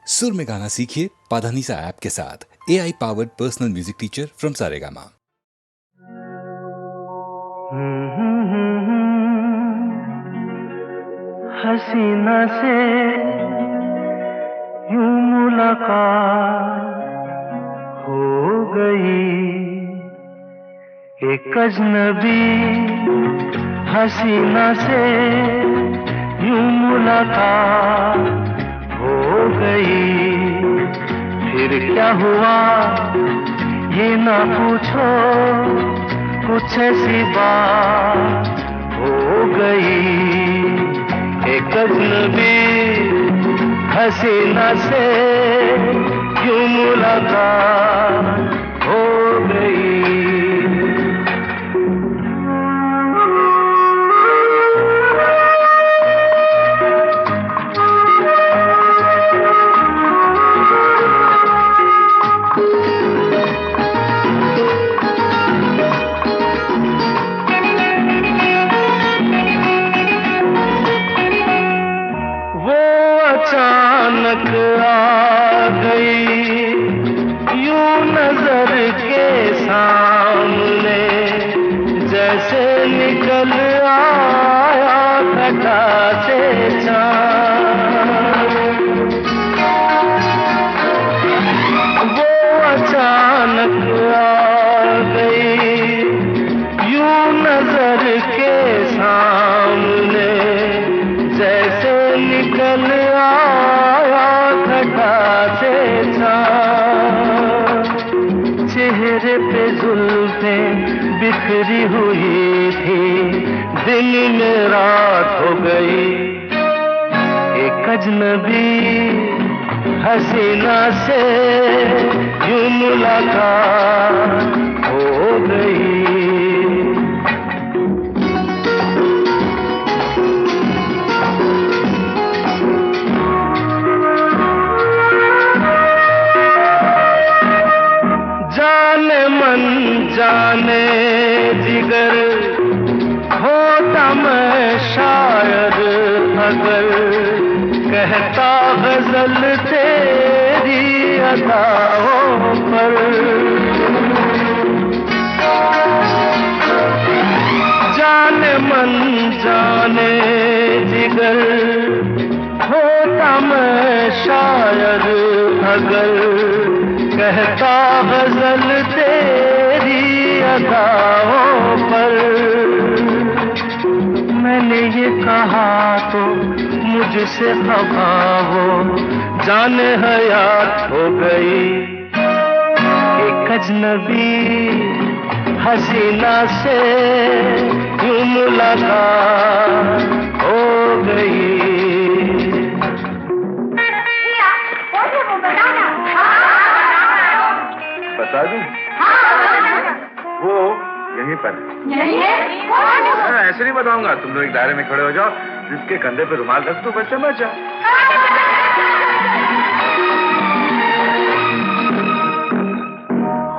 सुर में गाना सीखिए पाधानीसा ऐप के साथ। AI powered personal music teacher from Saregama. हसीना से यूं मुलाकात हो गई, एक अजनबी हसीना से यूं मुलाकात हो गई। फिर क्या हुआ ये ना पूछो, कुछ ऐसी बात हो गई। एक अजनबी हसीना से यूं मुलाकात हो गई। अचानक आ गई यूं नजर के सामने, जैसे निकल आया घटा से चाँद। वो अचानक आ गई यूं नजर के सामने, जैसे निकल चेहरे पे जुल्फें बिखरी हुई थी, दिल में रात हो गई। एक अजनबी हसीना से यूं मुलाकात हो गई। जाने जिगर होता मैं शायद अगर, कहता गजल तेरी अदाओं पर। जाने मन जाने जिगर होता मैं शायद अगर, कहता गजल तेरी अदाओं पर। मैंने ये कहा तो मुझसे खफा वो जाने हयात हो गई। एक अजनबी हसीना से यूं मुलाकात हो गई। बता दूं? वो यहीं पर ऐसे नहीं बताऊंगा। तुम लोग एक दायरे में खड़े हो जाओ, जिसके कंधे पे रुमाल रख दो, बस समझ जाओ।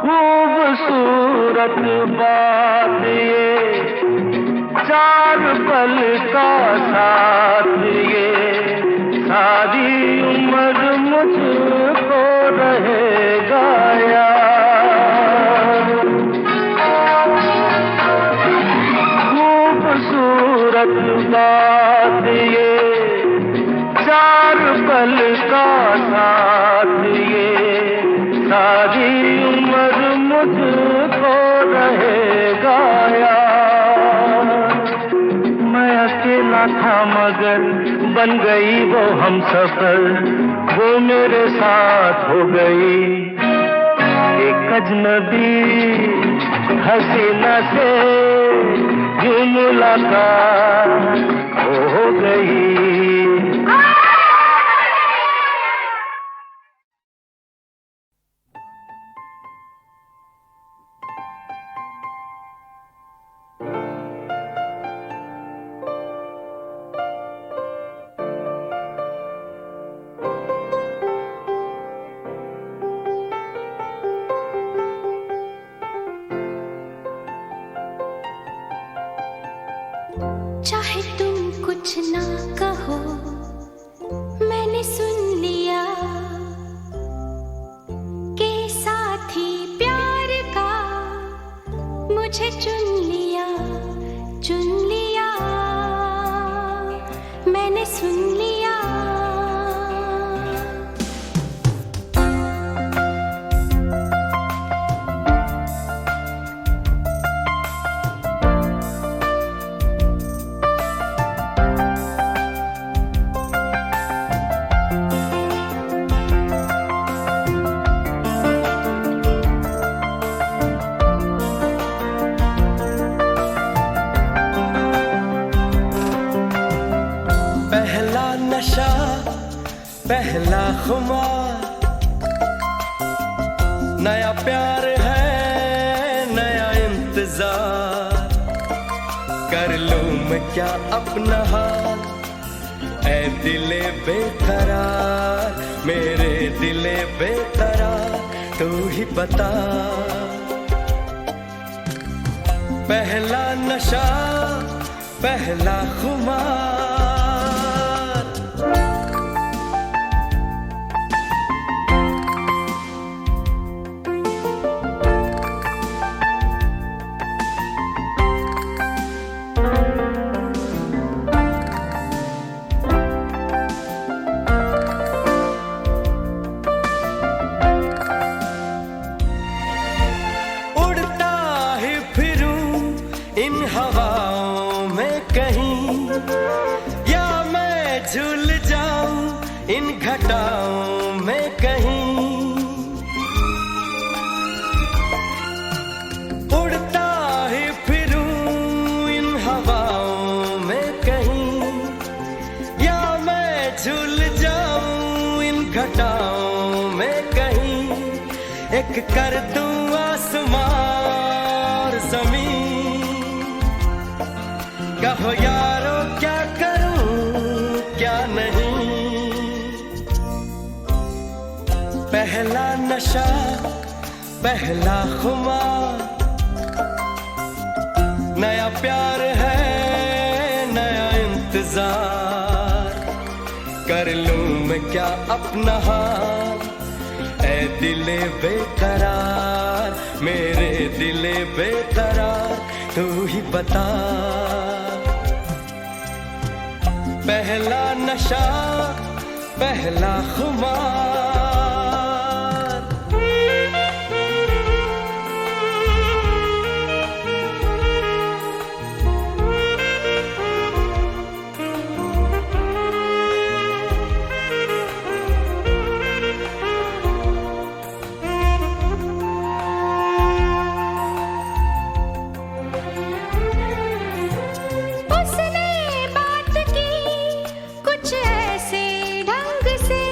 खूबसूरत बात ये, चार पल का साथ ये, सारी उम्र मुझको रहेगा याद। खूबसूरत बात ये, चार पल का साथ ये, सारी उम्र मुझको रहेगा याद। मैं अकेला था मगर बन गई वो हमसफर, वो मेरे साथ हो गई। एक अजनबी हसीना से यूं मुलाकात हो गई। चाहे तुम कुछ ना कहो, मुझे चुन लिया मैंने सुन लिया। पहला नशा पहला खुमार, नया प्यार है नया इंतजार, कर लूं मैं क्या अपना हाल ऐ दिले बेकरार, मेरे दिले बेकरार तू ही बता। पहला नशा पहला खुमार, इन हवाओं में कहीं या मैं झूल जाऊं इन घटाओं में कहीं, उड़ता ही फिरूं इन हवाओं में कहीं या मैं झूल जाऊं इन घटाओं में कहीं, एक कर दूं आसमां और जमीन, कहो यारो क्या करूं क्या नहीं। पहला नशा पहला खुमार, नया प्यार है नया इंतजार, कर लूं मैं क्या अपना हाल ऐ दिले बेकरार, मेरे दिले बेकरार तू ही बता। पहला नशा पहला खुमार, उसने बात की कुछ ऐसे ढंग से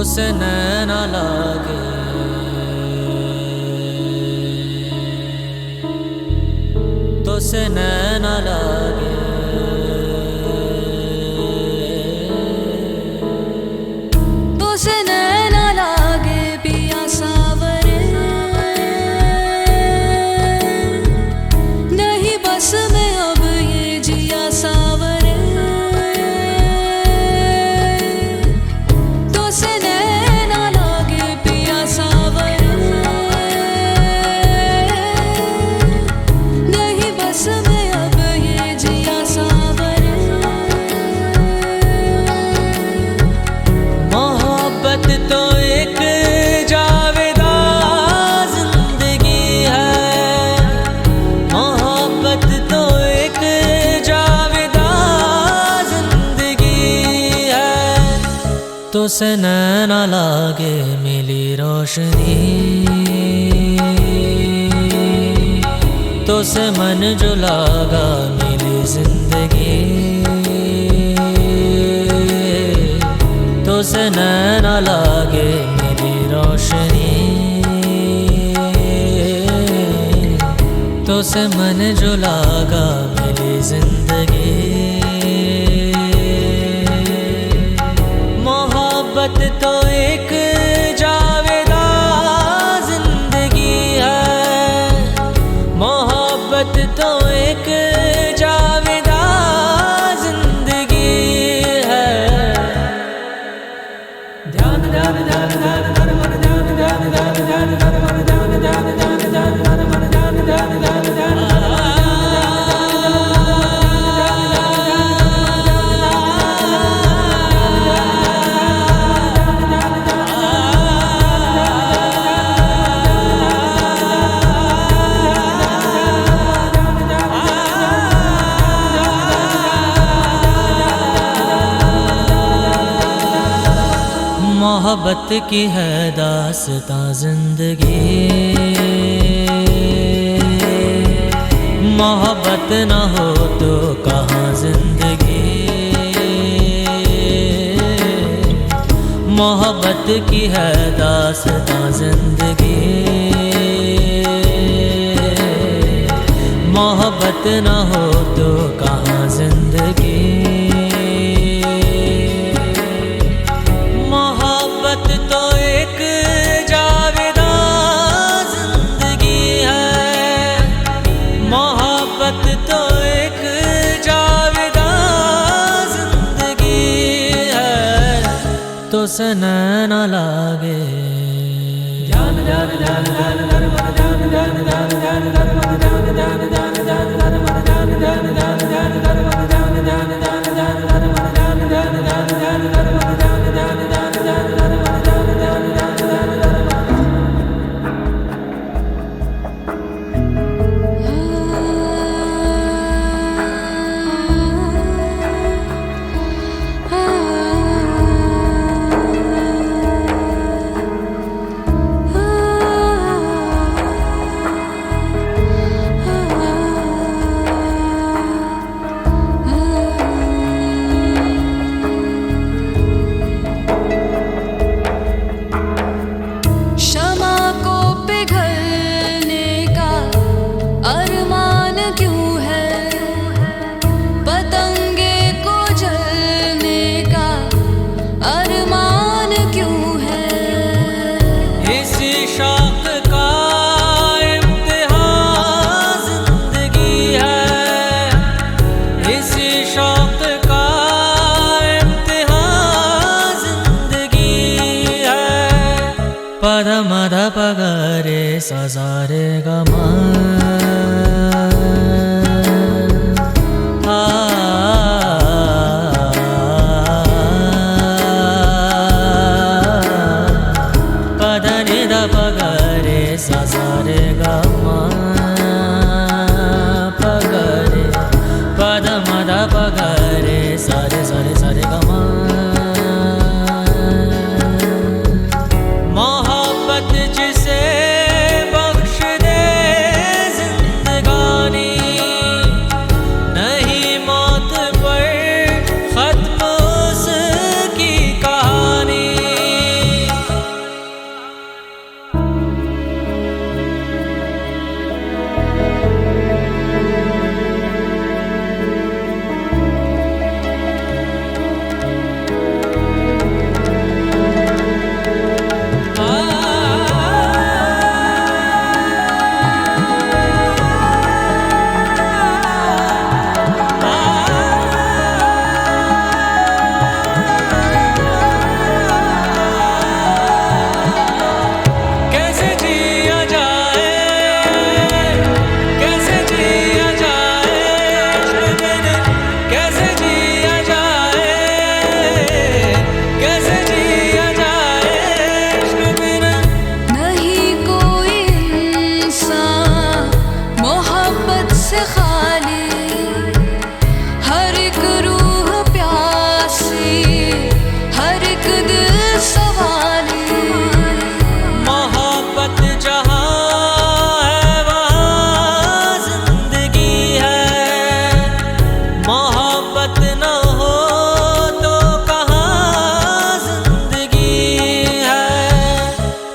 से नैना लागे, तो से नैना लागे, तो से नैना लागे पिया सावरे, नहीं बस में अब ये जिया सावरे, तो से नैना लागे पिया सावरे, नहीं बस में अब ये जिया सावरे। मोहब्बत तो एक जावेदा जिंदगी है, मोहब्बत तो एक जावेदा जिंदगी है, तो से नैना लागे मिली रोशनी, तो से मन जो लागा मिली जिंदगी, तो से नैना लागे मेरी रोशनी, तो से मन जो लागा मेरी जिंदगी। मोहब्बत तो एक जावेदा जिंदगी है, मोहब्बत तो एक जावेदा जिंदगी है। ध्यान ध्यान ध्यान ध्यान ध्यान मन ध्यान ध्यान ध्यान ध्यान ध्यान मन ध्यान ध्यान ध्यान ध्यान ध्यान मन ध्यान ध्यान ध्यान ध्यान मोहब्बत की है दास्तां जिंदगी, मोहब्बत न हो तो कहाँ जिंदगी, मोहब्बत की है दास्तां जिंदगी, मोहब्बत न हो तो कहाँ जिंदगी। मोहब्बत तो एक जावेदा जिंदगी है, मोहब्बत तो एक जावेदा जिंदगी है, तो से नैना लागे। ध्यान ध्यान ध्यान ध्यान ध्यान मन ध्यान ध्यान ध्यान ध्यान ध्यान मन ध्यान ध्यान ध्यान ध्यान ध्यान मन ध्यान ध्यान ध्यान ध्यान ध्यान मन ध्यान ध्यान ध्यान ध्यान ध्यान मन ध्यान ध्यान ध्यान ध्यान ध्यान मन ध्यान ध्यान ध्यान ध्यान ध्यान मन ध्यान ध्यान ध्यान ध्यान ध्यान। क्षमा को पिघलने का अरमान क्यों है, पतंगे को जलने का अरमान क्यों है। इसी शौक का इम्तिहान जिंदगी है, इसी शौक का इम्तिहान जिंदगी है। पद मद पगरे सजारे गमा पद निद पगरे सजारे गमा पगरे पद मद पगरे सारे सारे सारे गमा। मोहब्बत जिसे बख्श दे जिंदगानी, नहीं मौत पर खत्म उसकी कहानी।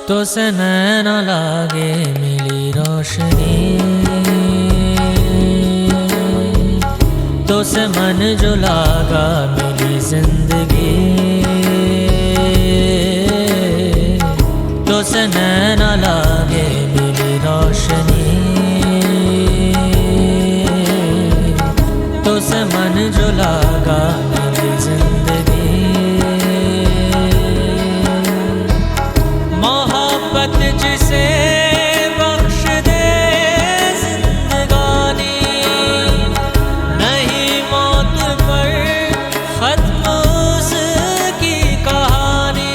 तो से नैना लागे मिली रोशनी, तो से मन जो लागा मिली जिंदगी, तो से नैना लागे मिली रोशनी, तो से मन जो लागा मिली जिंदगी। मोहब्बत जिसे बख्श दे जिंदगानी, नहीं मौत पर खत्म उसकी कहानी।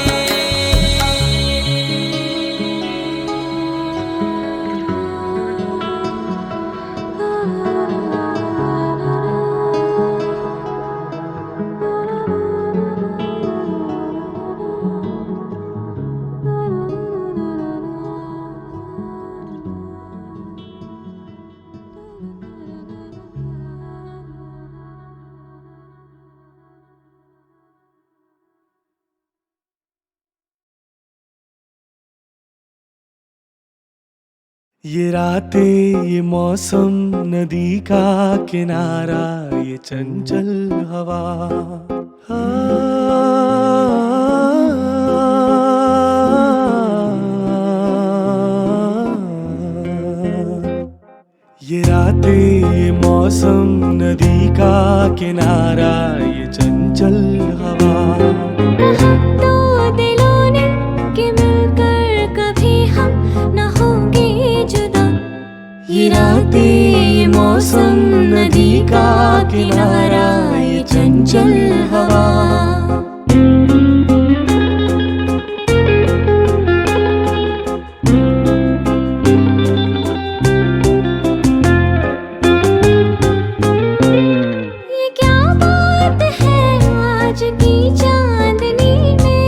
ये रातें, ये मौसम, नदी का किनारा, ये चंचल हवा, ये रातें, ये मौसम, नदी का किनारा, ये चंचल हवा। दो दिलों ने कि मिलकर कभी हम न होंगे जुदा। ये रातें, ये मौसम, नदी का किनारा, ये चंचल हवा। ये क्या बात है आज की चांदनी में,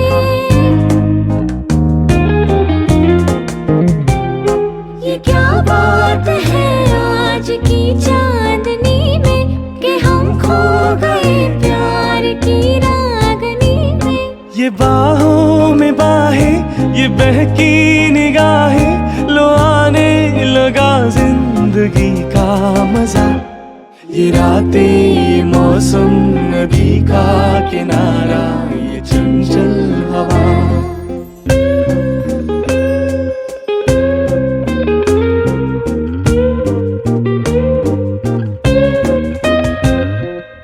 ये क्या बात है आज की चांदनी में, कि हम खो गए प्यार की रागनी में। ये बाहों में बाहें, ये बहकी निगाहें, लो आने लगा जिंदगी का मजा। ये रातें, ये मौसम, नदी का किनारा, ये चंचल हवा।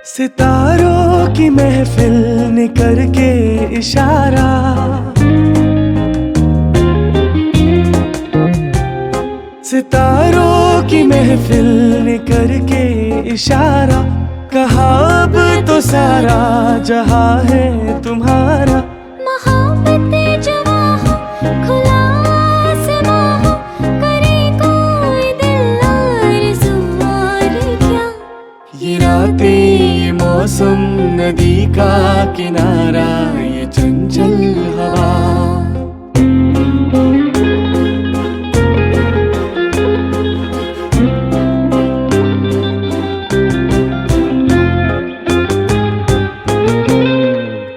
सितारों की महफिल ने करके इशारा, सितारों की महफिल ने करके इशारा, कहा अब तो सारा जहां है तुम्हारा। मोहब्बतें जवां हो, खुला आसमां हो, करे कोई दिल आरज़ू और क्या। ये रातें, ये मौसम, नदी का किनारा, ये चंचल हवा।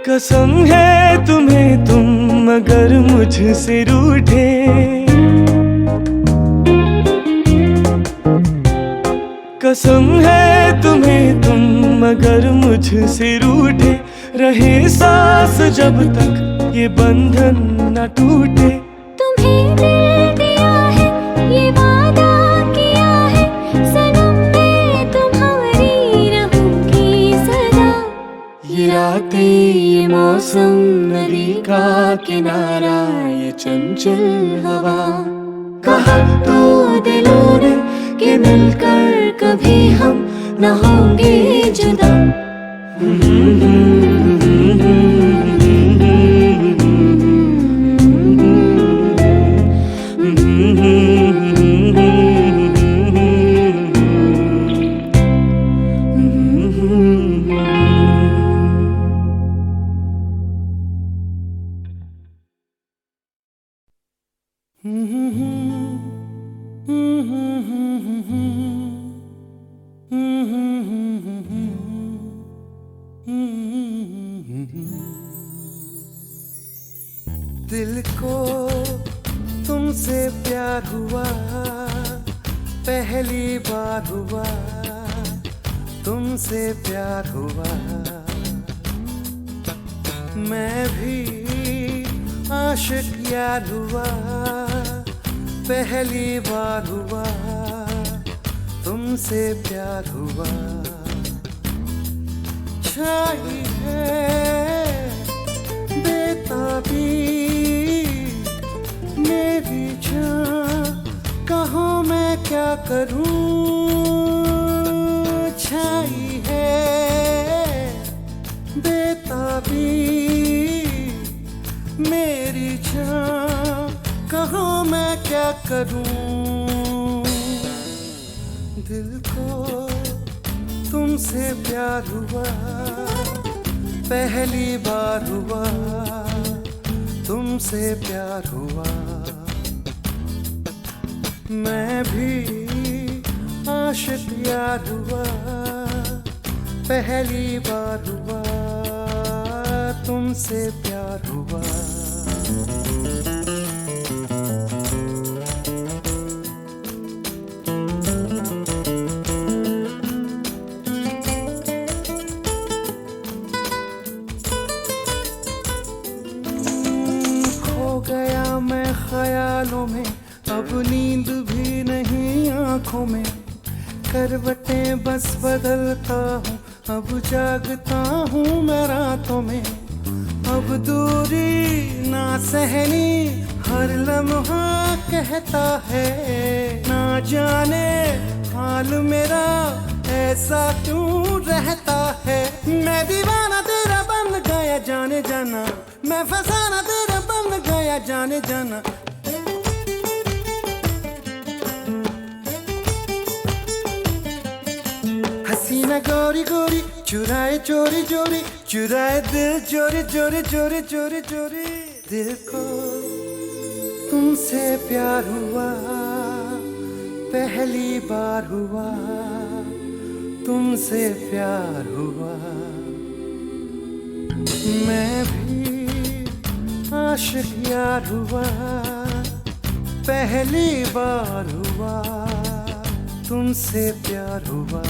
कसम है तुम्हें तुम अगर मुझसे रूठे, कसम है तुम्हें तुम अगर मुझसे रूठे, रहे सांस जब तक ये बंधन न टूटे। तुम्हें दिल दिया है, ये वादा किया है, सनम मैं तुम्हारी रहूंगी सदा। ये रातें, ये मौसम, नदी का किनारा, ये चंचल हवा। कहा तो दिलों ने कि मिलकर कभी हम न होंगे जुदा। दिल को तुमसे प्यार हुआ, पहली बार हुआ, तुमसे प्यार हुआ। मैं भी आशिक यार हुआ, पहली बार हुआ, तुमसे प्यार हुआ। छाई है बेताबी मेरी जान, कहो मैं क्या करूं। छाई है बेताबी मेरी जान, कहो मैं क्या करूं। दिल को तुमसे प्यार हुआ, पहली बार हुआ, तुमसे प्यार हुआ। मैं भी आशिक यार हुआ, पहली बार हुआ, तुमसे प्यार हुआ। गया मैं ख्यालों में, अब नींद भी नहीं आंखों में। करवटें बस बदलता हूँ, अब जागता हूँ मैं रातों में। अब दूरी ना सहनी, हर लम्हा कहता है। ना जाने हाल मेरा ऐसा क्यों रहता है। मैं दीवाना तेरा बन गया जाने जाना, मैं फसाना तेरा बन गया जाने जाना। हसीना गोरी गोरी चुराए चोरी चोरी, चुराए दिल चोरी चोरी चोरी चोरी चोरी। दिल को तुमसे प्यार हुआ, पहली बार हुआ, तुमसे प्यार हुआ। मैं भी आशिक यार हुआ, पहली बार हुआ, तुमसे प्यार हुआ।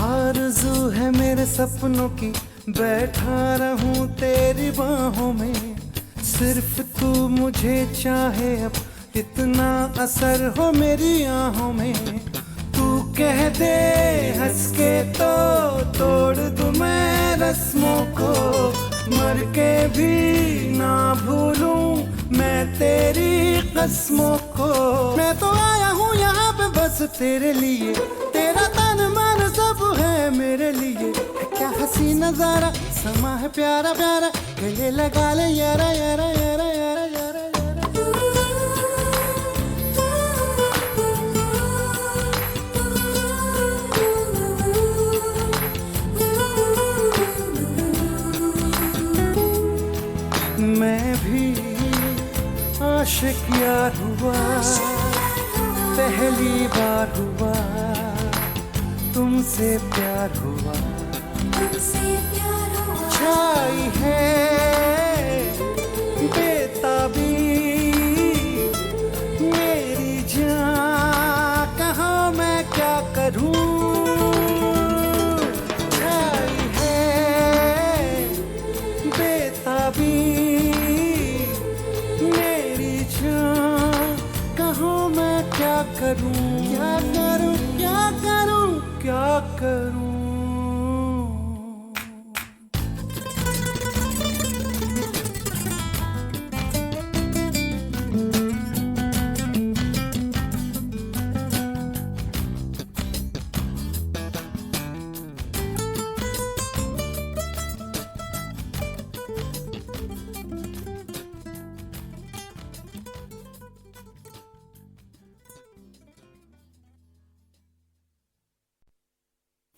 आरज़ू है मेरे सपनों की, बैठा रहूं तेरी बाहों में। सिर्फ तू मुझे चाहे, अब इतना असर हो मेरी आहों में। तू कह दे हंस के तो तोड़ दूं मैं रस्मों को। मर के भी ना भूलूं मैं तेरी कसमों को। मैं तो आया हूँ यहाँ पे बस तेरे लिए, तेरा तन मन सब है मेरे लिए। क्या हंसी नजारा, समा है प्यारा प्यारा, गले लगा ले यारा यारा यारा यारा यारा मैं भी आशिक यार हुआ, पहली बार हुआ, तुमसे प्यार हुआ। छाई है बेताबी मेरी जान, कहो मैं क्या करूं। छाई है बेताबी मेरी जान, कहो मैं क्या करूं। क्या करूं क्या करूं क्या करूं।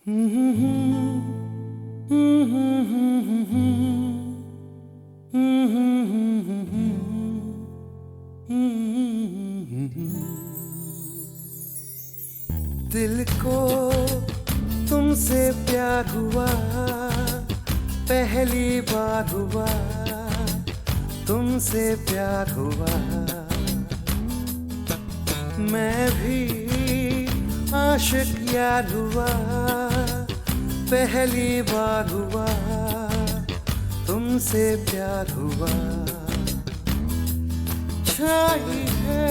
दिल को तुमसे प्यार हुआ, पहली बार हुआ, तुमसे प्यार हुआ। मैं भी आशिक यार हुआ, पहली बार हुआ, तुमसे प्यार हुआ। छाई है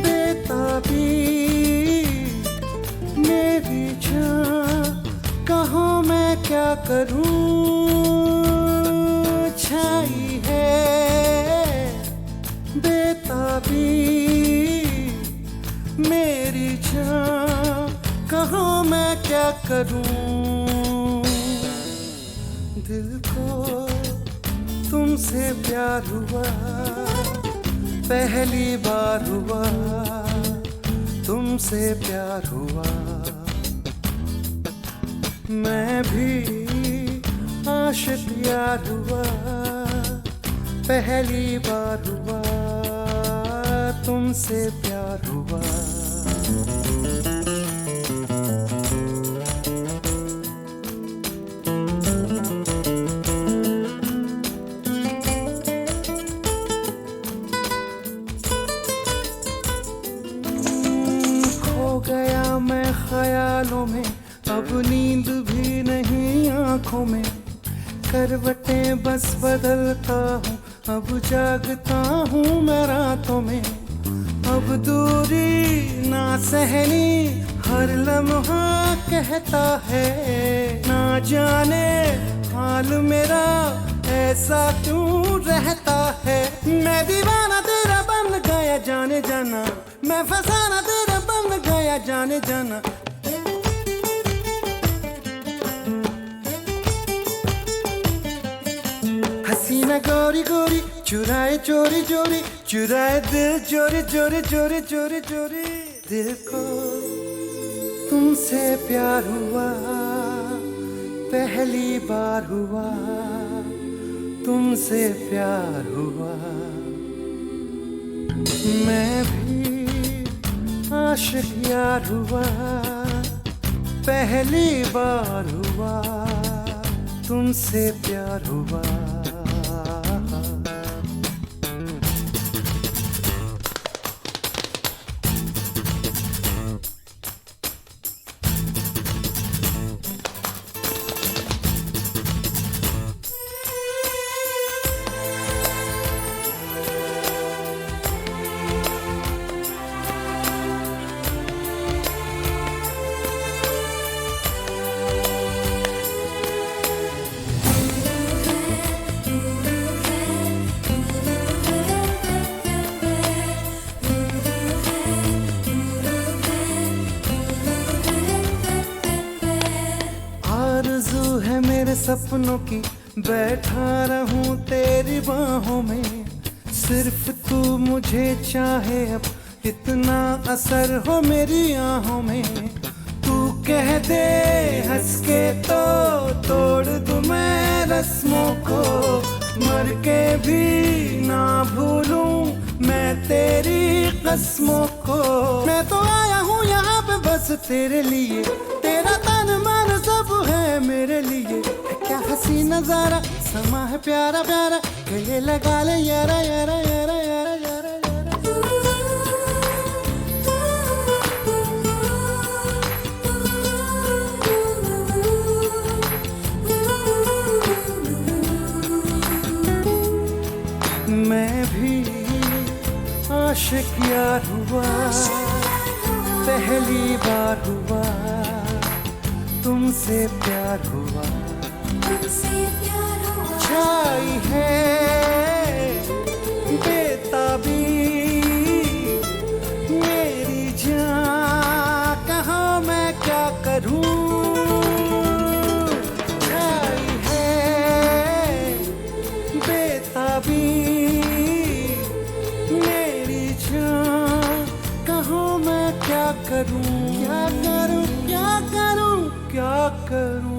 बेताबी मेरी जान, कहाँ मैं क्या करूं। छाई है बेताबी मेरी जान, कहाँ मैं क्या करूं। दिल को तुमसे प्यार हुआ, पहली बार हुआ, तुमसे प्यार हुआ। मैं भी आशिक यार हुआ, पहली बार हुआ, तुमसे प्यार हुआ। गया मैं ख्यालों में, अब नींद भी नहीं आंखों में। करवटें बस बदलता हूँ, अब जागता हूँ मैं रातों में। अब दूरी ना सहनी, हर लम्हा कहता है। ना जाने हाल मेरा ऐसा क्यों रहता है। मैं दीवाना तेरा बन गया जाने जाना, मैं फसाना तेरा बन गया जाने जाना। हसीना गोरी गोरी चुराए चोरी चोरी, चुराए दिल चोरी चोरी चोरी चोरी चोरी। दिल को तुमसे प्यार हुआ, पहली बार हुआ, तुमसे प्यार हुआ। मैं भी आशिक यार हुआ, पहली बार हुआ, तुमसे प्यार हुआ। आरज़ू है मेरे सपनों की, बैठा रहूं तेरी बाहों में। सिर्फ तू मुझे चाहे, अब इतना असर हो मेरी आहों में। तू कह दे हंस के तो तोड़ दूं मैं रस्मों को। मर के भी ना भूलूं मैं तेरी कसमों को। मैं तो आया हूँ यहाँ पे बस तेरे लिए, तेरा तन मन सब है मेरे लिए। क्या हसी नजारा, समा है प्यारा प्यारा, गले लगा ले यारा यारा यारा यारा यारा यारा। मैं भी आशिक यार हुआ, पहली बार हुआ, तुमसे प्यार हुआ। छाई है बेताबी मेरी जान, कहाँ मैं क्या करूं। छाई है बेताबी मेरी जान, कहाँ मैं क्या करूं, क्या करूं, क्या करूं। क्या करूं